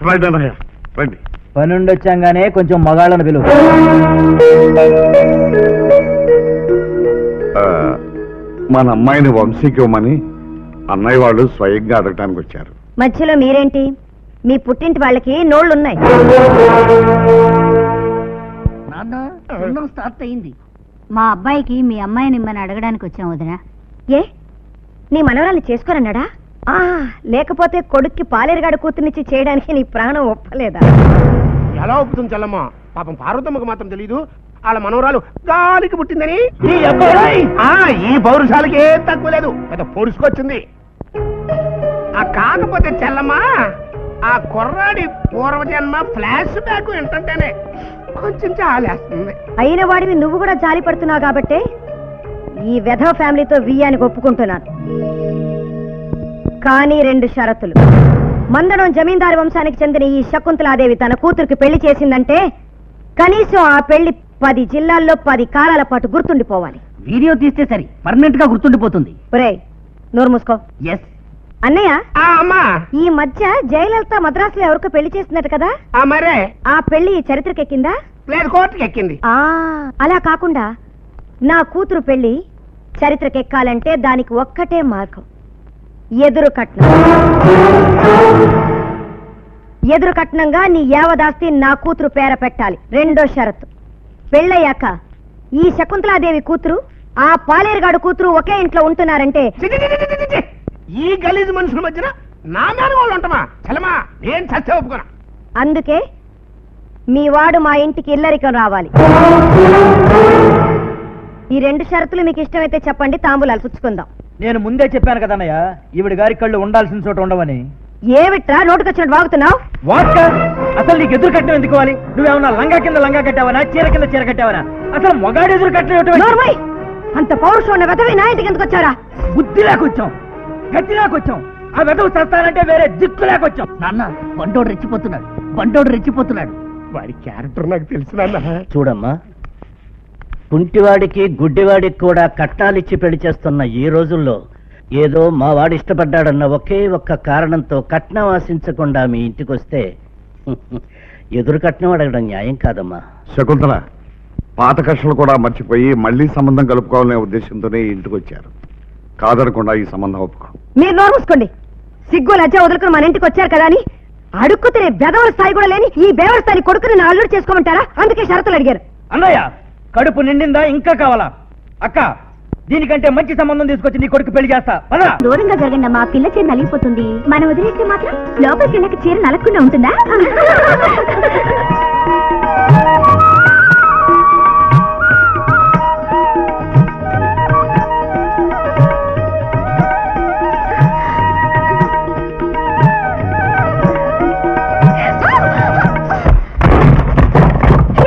రండి. పనుండి వచ్చాగానే కొంచెం మగాళ్ళను పిలువు. మన అమ్మాయిని వంశీకి ఇవ్వమని అన్నయ్య వాళ్ళు స్వయంగా అడగటానికి వచ్చారు. మధ్యలో మీరేంటి? మీ పుట్టింటి వాళ్ళకి నోళ్లున్నాయి. స్టార్ట్ అయింది. మా అబ్బాయికి మీ అమ్మాయిని ఇమ్మని అడగడానికి వచ్చాం వదినా. ఏ నీ మనవరాలు చేసుకోరన్నాడా? లేకపోతే కొడుక్కి పాలేరుగాడు కూతుర్నిచ్చి చేయడానికి నీ ప్రాణం ఒప్పలేదా? ఎలా ఒప్పుతుంది చెల్లమ్మ? పాపం పార్వతమ్మకు మాత్రం తెలీదు వాళ్ళ మనవరాలు గాలికి పుట్టిందని. ఈ పౌరుషాలకి ఏం తక్కువ లేదు, పెద్ద పొడుచుకొచ్చింది. కాకపోతే చెల్లమ్మ ఆ కుర్రాడి పూర్వజన్మ ఫ్లాష్ బ్యాక్ ఏంటంటేనే కొంచెం జాలేస్తుంది. అయిన వాడివి నువ్వు కూడా జాలి పడుతున్నావు కాబట్టి ఈ వెధవ ఫ్యామిలీతో వియ్యానికి ఒప్పుకుంటున్నాను. కానీ 2 షరతులు. మందడం జమీందారు వంశానికి చెందిన ఈ శకుంతలాదేవి తన కూతురికి పెళ్లి చేసిందంటే కనీసం ఆ పెళ్లి 10 జిల్లాల్లో 10 కాలాల పాటు గుర్తుండిపోవాలి. వీడియో తీస్తే సరి, పర్మనెంట్ గా గుర్తుండిపోతుంది. ఒరేయ్ నోరు మూసుకో. ఎస్ అన్నయ్య, అమ్మా ఈ మధ్య జయలలిత మద్రాసులో ఎవరికో పెళ్లి చేస్తున్నట్ట కదా? మరే ఆ పెళ్లి చరిత్రకెక్కిందా? లేదు, కోర్టుకి ఎక్కింది. అలా కాకుండా నా కూతురు పెళ్లి చరిత్రకెక్కాలంటే దానికి ఒక్కటే మార్గం, ఎదురు కట్నం. ఎదురు కట్నంగా నీ యావదాస్తి నా కూతురు పేర పెట్టాలి. 2వ షరతు, పెళ్ళయ్యాక ఈ శకుంతలాదేవి కూతురు ఆ పాలేరుగాడు కూతురు ఒకే ఇంట్లో ఉంటున్నారంటే ఈ గలీజు మనుషుల మధ్యన నా మీద వాళ్ళు ఉంటామా? చలమా నేను చచ్చే ఒప్పుకున్నా. అందుకే మీ వాడు మా ఇంటికి ఇల్లరికం రావాలి. ఈ 2 షరతులు మీకు ఇష్టమైతే చెప్పండి, తాంబూలాలు పుచ్చుకుందాం. నేను ముందే చెప్పాను కదన్నయ్య, ఈవిడ గారి కళ్ళు ఉండాల్సిన చోట ఉండవని. ఏమిట్రా నోటుకొచ్చినట్టు వాగుతున్నావు? అసలు నీకు ఎదురు కట్టడం ఎందుకు? నువ్వేమన్నా లంగా కింద లంగా కట్టావనా, చీర కింద చీర కట్టావనా? అసలు మొగాడు ఎదురు కట్టడం అంత పౌరుషం ఉన్న వెధవి నా ఇంటికి ఎందుకు వచ్చారా? బుద్ధి లేకొచ్చాం, గట్టి లేకొచ్చాం. ఆ వెధవు చేస్తానంటే వేరే దిక్కు లేకొచ్చాం. నాన్న బండోడు రెచ్చిపోతున్నాడు. వాడి క్యారెక్టర్ నాకు తెలుసు నాన్న. చూడమ్మా, కుంటివాడికి గుడ్డివాడికి కూడా కట్నాలిచ్చి పెళ్లి చేస్తున్న ఈ రోజుల్లో ఏదో మా వాడు ఇష్టపడ్డాడన్న ఒకే ఒక్క కారణంతో కట్నం ఆశించకుండా మీ ఇంటికి వస్తే ఎదురు కట్నం అడగడం న్యాయం కాదమ్మా. శకుంతల, పాత కక్షలు కూడా మర్చిపోయి మళ్లీ సంబంధం కలుపుకోవాలనే ఉద్దేశంతోనే ఇంటికి వచ్చారు. కాదనకుండా ఈ సంబంధం ఒప్పుకో. మీరు నోరు మూసుకోండి. సిగ్గు లజ్జ వదులుకుని మన ఇంటికి వచ్చారు కదా అని అడుక్కు తినే బెదవల స్థాయి కూడా లేని ఈ బేవల స్థాయి కొడుకుని నా అల్లుడు చేసుకోమంటారా? అందుకే షరతులు అడిగారు. అన్నయ్య, కడుపు నిండిందా? ఇంకా కావాలా? అక్క, దీనికంటే మంచి సంబంధం తీసుకొచ్చి నీ కొడుకు పెళ్లి చేస్తా. దూరంగా జరగండి, మా పిల్ల చీర నలిగిపోతుంది. మనం వదిలేస్తే మాత్రం లోపలికి వెళ్ళక చీర నలగకుండా ఉంటుందా?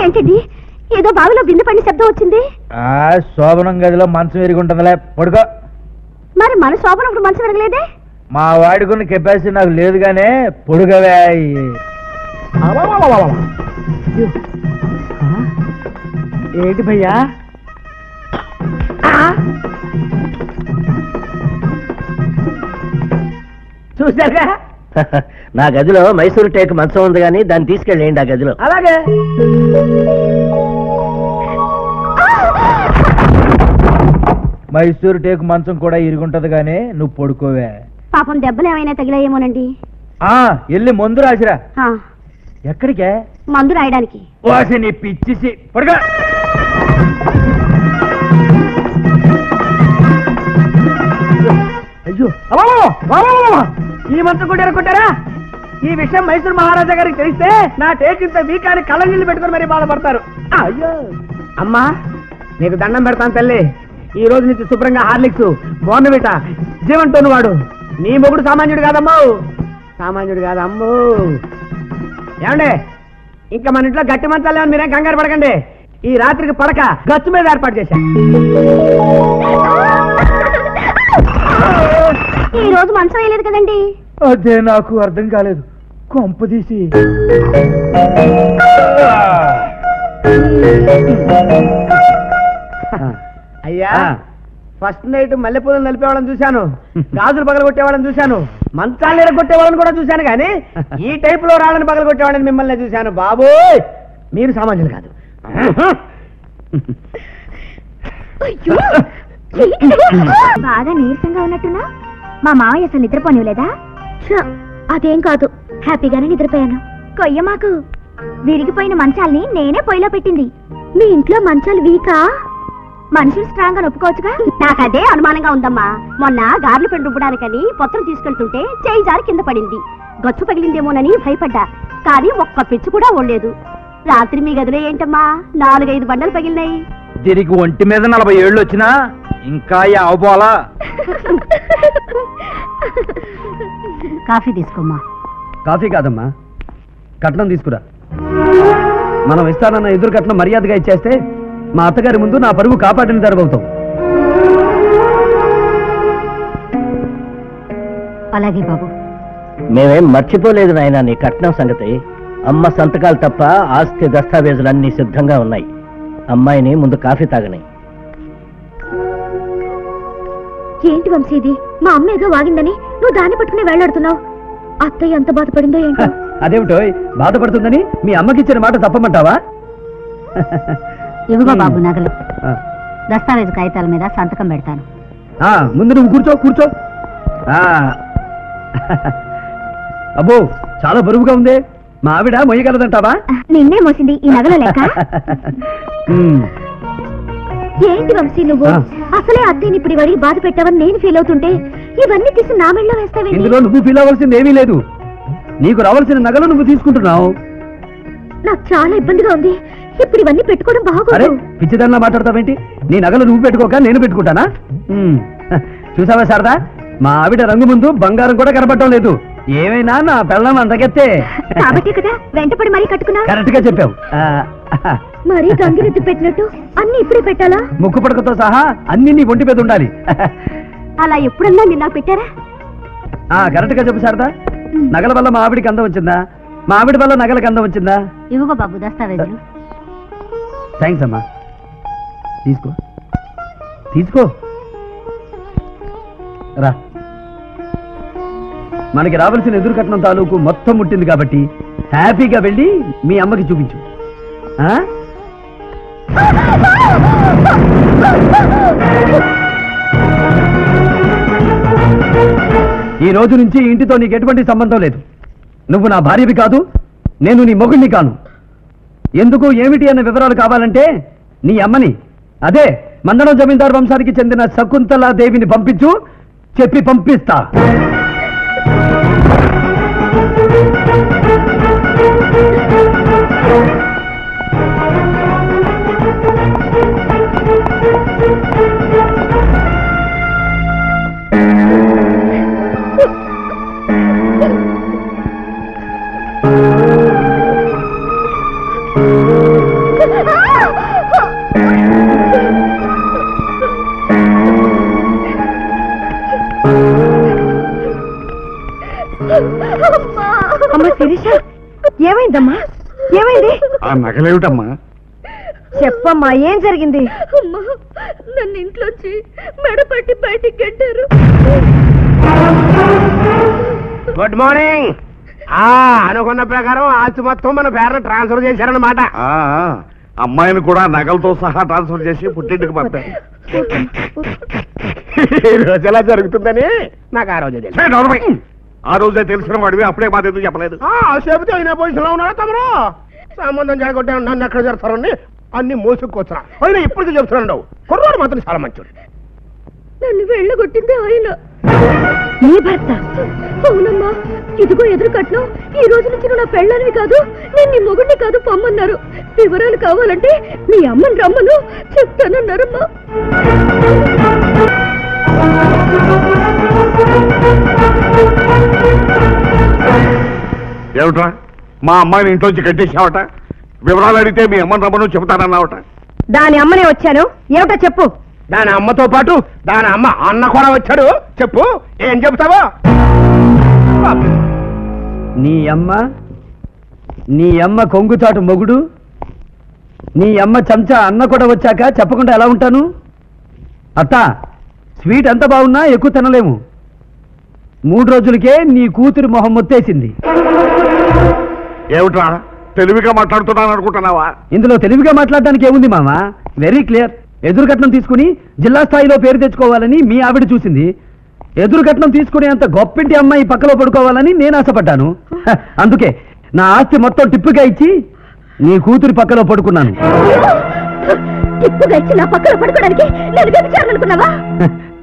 ఏంటిది? ఏదో బావిలో బిందు పడిన శబ్దం వచ్చింది. శోభనం గదిలో మంచం ఎరుగుంటుందిలే, పడుకో. మరి మన శోభనం మంచం ఎరగలేదే? మా వాడుకున్న కెపాసిటీ నాకు లేదు గానే పొడుగవే. ఏంటి భయ్యా? చూసారుగా, నా గదిలో మైసూరు టేక్ మంచం ఉంది కానీ దాన్ని తీసుకెళ్ళండి ఆ గదిలో. అలాగే. మైసూరు టేకు మంచం కూడా ఇరుగుంటది గానీ నువ్వు పడుకోవే. పాపం దెబ్బలు ఏమైనా తగిలాయేమోనండి. వెళ్ళి మందు రాసిరా. ఎక్కడికే? మందు రాయడానికి. వాసి నీ పిచ్చిసి పడుకో. అయ్యో, ఈ మంత్రం కూడా ఎరగొట్టారా? ఈ విషయం మైసూరు మహారాజా గారికి తెలిస్తే నా టేక్ ఇంత వీకాన్ని కళ్ళ నీళ్ళు పెట్టుకుని మరీ బాధపడతారు. అయ్యో అమ్మా, నీకు దండం పెడతాను తల్లి. ఈ రోజు నుంచి శుభ్రంగా హార్లిక్స్, బోర్నవిటా, జీవంతోను వాడు. నీ మొగుడు సామాన్యుడు కాదమ్మో, సామాన్యుడు కాదమ్మో. ఏమండే, ఇంకా మన ఇంట్లో గట్టి మంచాలు లేవని మీరేం కంగారు పడకండి. ఈ రాత్రికి పడక గచ్చు మీద ఏర్పాటు చేశా. ఈ రోజు మంచం వేయలేదు కదండి. అదే నాకు అర్థం కాలేదు. కొంపదీసి అయ్యా, ఫస్ట్ నైట్ మల్లెపూలను నలిపేవాళ్ళని చూశాను, గాజులు పగలగొట్టేవాళ్ళని చూశాను. మంచాలు ఎరగొట్టే వాళ్ళని కూడా చూశాను కానీ ఈ టైప్ లో రాళ్ళని పగల కొట్టేవాళ్ళని మిమ్మల్ని చూశాను బాబు. మీరు సామాన్యులు కాదు. బాగా నీరసంగా ఉన్నట్టున్నా. మా మావయ్య అసలు నిద్రపోనివ్వలేదా? అదేం కాదు, హ్యాపీగానే నిద్రపోయాను. కొయ్య మాకు విరిగిపోయిన మంచాల్ని నేనే పొయ్యిలో పెట్టింది. మీ ఇంట్లో మంచాలు వీకా? మనుషులు స్ట్రాంగ్ గా ఒప్పుకోవచ్చుగా. నాకదే అనుమానంగా ఉందమ్మా. మొన్న గార్లు పెండు రుబ్బడానికని పొత్తం తీసుకెళ్తుంటే చేయి జారి కింద పడింది. గచ్చు పగిలిందేమోనని భయపడ్డా, కానీ ఒక్క పిచ్చు కూడా ఓడలేదు. రాత్రి మీ గదిలో ఏంటమ్మా 4-5 బండలు పగిలినాయి. దీనికి ఒంటి మీద 40 ఏళ్ళు వచ్చినా ఇంకా అవపోలా. కాఫీ తీసుకోమ్మా. కాఫీ కాదమ్మా, కట్నం తీసుకురా. మనం ఇస్తానన్న ఎదురు కట్నం మర్యాదగా ఇచ్చేస్తే మా అత్తగారి ముందు నా పరువు కాపాడిన జరగవుతాం. అలాగే బాబు. మేమేం మర్చిపోలేదు నాయనా నీ కట్నం సంగతి. అమ్మ సంతకాలు తప్ప ఆస్తి దస్తావేజులన్నీ సిద్ధంగా ఉన్నాయి. అమ్మాయిని ముందు కాఫీ తాగని. ఏంటి వంశీ ఇది? మా అమ్మ ఏదో వాగిందని నువ్వు దాన్ని పట్టుకుని వెళ్లాడుతున్నావు. అత్తయ్య ఎంత బాధపడిందో ఏంటో. అదేమిటో బాధపడుతుందని మీ అమ్మకిచ్చిన మాట తప్పమంటావా? ఇవిగో బాబు నగలు. దస్తావేజు కాగితాల మీద సంతకం పెడతాను. ముందు నువ్వు కూర్చో కూర్చో. అబ్బో చాలా బరువుగా ఉంది. మా ఆవిడ మొయ్యగలదంటావా? నిన్నే మోసింది ఈ నగల లెక్క. ఏంటి వంశీ నువ్వు అసలే అత్తయ్యని ఇప్పుడు ఇవన్నీ బాధ పెట్టావని నేను ఫీల్ అవుతుంటే ఇవన్నీ తీసి నా మెళ్ళలో వేస్తావే. ఇందులో నువ్వు ఫీల్ అవ్వాల్సింది ఏమీ లేదు. నీకు రావాల్సిన నగలు నువ్వు తీసుకుంటున్నావు. నాకు చాలా ఇబ్బందిగా ఉంది. ఇప్పుడు ఇవన్నీ పెట్టుకోవడం అరే బాగోదు. పిచ్చిదన్నా మాట్లాడతావేంటి? నీ నగలు నువ్వు పెట్టుకోక నేను పెట్టుకుంటానా? చూసావా శారదా, మా ఆవిడ రంగు ముందు బంగారం కూడా కనపడటం లేదు. ఏమైనా నా పెళ్ళం అందగెత్తే. కాబట్టి కదా వెంటపడి మరీ కట్టుకున్నా. కరెక్ట్ గా చెప్పావు. మరీ గంగిరెద్దు పెట్టినట్టు అన్ని ఇప్పుడే పెట్టాలా? ముక్కు పడకతో సహా అన్ని నీ ఒంటి మీద ఉండాలి. అలా ఎప్పుడన్నా నిన్న పెట్టారా? కరెక్ట్ గా చెప్పు శారదా. నగల వల్ల మా ఆవిడికి అందం వచ్చిందా? మా ఆవిడ వల్ల నగలకి అందం వచ్చిందా? ఇవ్వగో బాబు దస్తావేజులు. థ్యాంక్స్ అమ్మా. తీసుకో తీసుకో. రా, మనకి రావాల్సిన ఎదురు కట్నం తాలూకు మొత్తం ముట్టింది కాబట్టి హ్యాపీగా వెళ్ళి మీ అమ్మకి చూపించు. ఈ రోజు నుంచి ఇంటితో నీకు ఎటువంటి సంబంధం లేదు. నువ్వు నా భార్యవి కాదు, నేను నీ మొగుడిని కాను. ఎందుకు ఏమిటి అన్న వివరాలు కావాలంటే నీ అమ్మని, అదే మందడం జమీందారు వంశానికి చెందిన శకుంతలా దేవిని పంపించు. చెప్పి పంపిస్తా. అమ్మ శిరీష, ఏమైందమ్మా? ఏమైంది? ఆ నగలేమిటమ్మా? చెప్పమ్మా, ఏం జరిగింది? నన్ను ఇంట్లోంచి మెడపట్టి బయటికి గెట్టారు. Good morning. అనుకున్న ప్రకారం ఆస్తి మొత్తం మన పేరున ట్రాన్స్ఫర్ చేశారన్నమాట. అమ్మాయిని కూడా నగలతో సహా ట్రాన్స్ఫర్ చేసి పుట్టింటికి పంపారు. ఈ రోజు ఎలా జరుగుతుందని నాకు ఆ రోజే తెలుసు. ఆ రోజే తెలిసిన వాడివి అప్పుడే మాదేందుకు చెప్పలేదు? చెబితే అయినా పొజిషన్ లో ఉన్నారా తమరు? సంబంధం జరగొట్టే నన్ను ఎక్కడ జరుగుతారని అన్ని మోసుకొచ్చురా. అయినా ఇప్పటికీ చెప్తున్నాడు, కుర్రాడు మాత్రం చాలా మంచోడు. నన్ను వెళ్ళగొట్టింది ఆయన. నీ భర్త? అవునమ్మా, ఇదిగో ఎదురు కట్నం. ఈ రోజు నుంచి నువ్వు నా పెళ్ళానివి కాదు, నేను నీ మొగుడిని కాదు పొమ్మన్నారు. వివరాలు కావాలంటే మీ అమ్మని రమ్మను చెప్తానన్నారమ్మా. ఏమిట్రా, మా అమ్మాయిని ఇంట్లోంచి కట్టేసావట? వివరాలు అడిగితే మీ అమ్మని రమ్మను చెబుతానన్నావట. దాని అమ్మనే వచ్చాను, ఏమిటో చెప్పు. దాని అమ్మతో పాటు దాని అమ్మ అన్న కూడా వచ్చాడు. చెప్పు, ఏం చెబుతావో. నీ అమ్మ కొంగుచాటు మొగుడు, నీ అమ్మ చెంచా అన్న కూడా వచ్చాక చెప్పకుండా ఎలా ఉంటాను? అత్త, స్వీట్ ఎంత బాగున్నా ఎక్కువ తినలేము. 3 రోజులకే నీ కూతురు మొహం మొత్తేసింది. ఏమిట్రా తెలివిగా మాట్లాడుతున్నాను అనుకుంటున్నావా? ఇందులో తెలివిగా మాట్లాడడానికి ఏముంది మామ? Very clear. ఎదురు కట్నం తీసుకుని జిల్లా స్థాయిలో పేరు తెచ్చుకోవాలని మీ ఆవిడ చూసింది. ఎదురు కట్నం తీసుకునే అంత గొప్పింటి అమ్మాయి పక్కలో పడుకోవాలని నేను ఆశపడ్డాను. అందుకే నా ఆస్తి మొత్తం టిప్పుగా ఇచ్చి నీ కూతురి పక్కలో పడుకున్నాను. టిప్పుగా ఇచ్చి నా పక్కన పడుకోవడానికి నేను వ్యభిచారాలనుకున్నావా?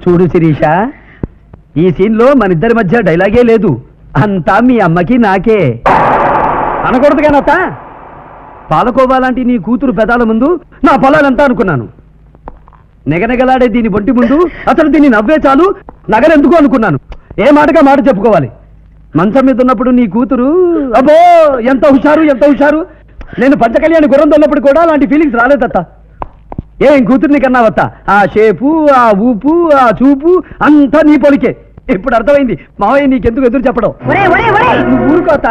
చూడు శిరీష, ఈ సీన్ లో మన ఇద్దరి మధ్య డైలాగే లేదు. అంతా మీ అమ్మకి నాకే. అనకూడదుగానత్త. పాలకోవా లాంటి నీ కూతురు పెదాల ముందు నా పొలాలంతా అనుకున్నాను. నెగనెగలాడే దీని బొంటి ముందు అసలు దీన్ని నవ్వే చాలు నగరెందుకు అనుకున్నాను. ఏ మాటగా మాట చెప్పుకోవాలి. మంచం మీద ఉన్నప్పుడు నీ కూతురు అబ్బో ఎంత హుషారు ఎంత హుషారు. నేను పంచకళ్యాణి గుర్రం దొన్నప్పుడు కూడా అలాంటి ఫీలింగ్స్ రాలేదత్త. ఏం కూతుర్ని కన్నావత్త? ఆ షేపు, ఆ ఊపు, ఆ చూపు అంతా నీ పొలికే. ఇప్పుడు అర్థమైంది మావయ్య నీకెందుకు ఎదురు చెప్పడం. నువ్వు ఊరుకోత.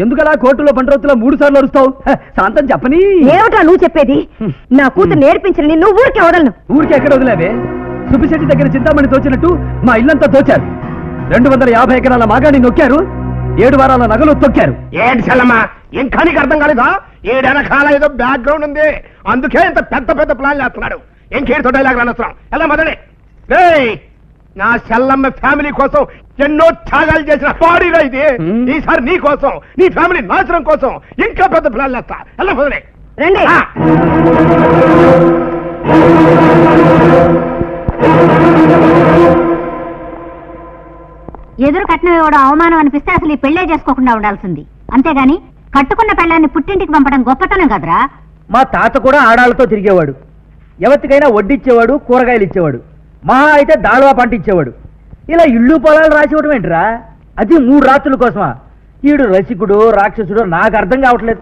ఎందుకలా కోర్టులో బండ్రోతులో 3 సార్లు అరుస్తావు? శాంతం చెప్పని. ఏమిటా నువ్వు చెప్పేది? నా కూతురు నేర్పించని నువ్వు ఊరికే వదలను. ఊరికే ఎక్కడ వదిలేవే? సుబ్బిశెట్టి దగ్గర చింతామణి తోచినట్టు మా ఇల్లంతా తోచారు. 250 ఎకరాల మాగాని నొక్కారు. 7 వారాల నగలు తొక్కారు. ఏంటి చల్లమ్మా, ఇంకా నీకు అర్థం కాలేదా? 7 వెనకాల ఏదో బ్యాక్గ్రౌండ్ ఉంది, అందుకే ఇంత పెద్ద పెద్ద ప్లాన్ చేస్తున్నాడు. ఇంకేడుతో డైలాగ్ రానొస్తున్నాం. ఎలా మొదలే నా చెల్లమ్మ ఫ్యామిలీ కోసం ఎన్నో త్యాగాలు చేసిన బాడీలో ఇది. ఈసారి నీ కోసం, నీ ఫ్యామిలీ నాశనం కోసం ఇంకా పెద్ద ప్లాన్ చేస్తా. ఎలా మొదలే రండి. ఎదురు కట్నం ఇవ్వడం అవమానం అనిపిస్తే అసలు ఈ పెళ్లే చేసుకోకుండా ఉండాల్సింది. అంతేగాని కట్టుకున్న పెళ్ళాన్ని పుట్టింటికి పంపడం గొప్పతనం కదరా. మా తాత కూడా ఆడాలతో తిరిగేవాడు. ఎవరికైనా వడ్డిచ్చేవాడు, కూరగాయలు ఇచ్చేవాడు. మహా అయితే దాళవా పంట ఇచ్చేవాడు. ఇలా ఇళ్ళు పొలాలు రాసి ఇవ్వడం ఏంట్రా? అది 3 రాత్రుల కోసమా? ఈడు రసికుడు రాక్షసుడు నాకు అర్థం కావట్లేదు.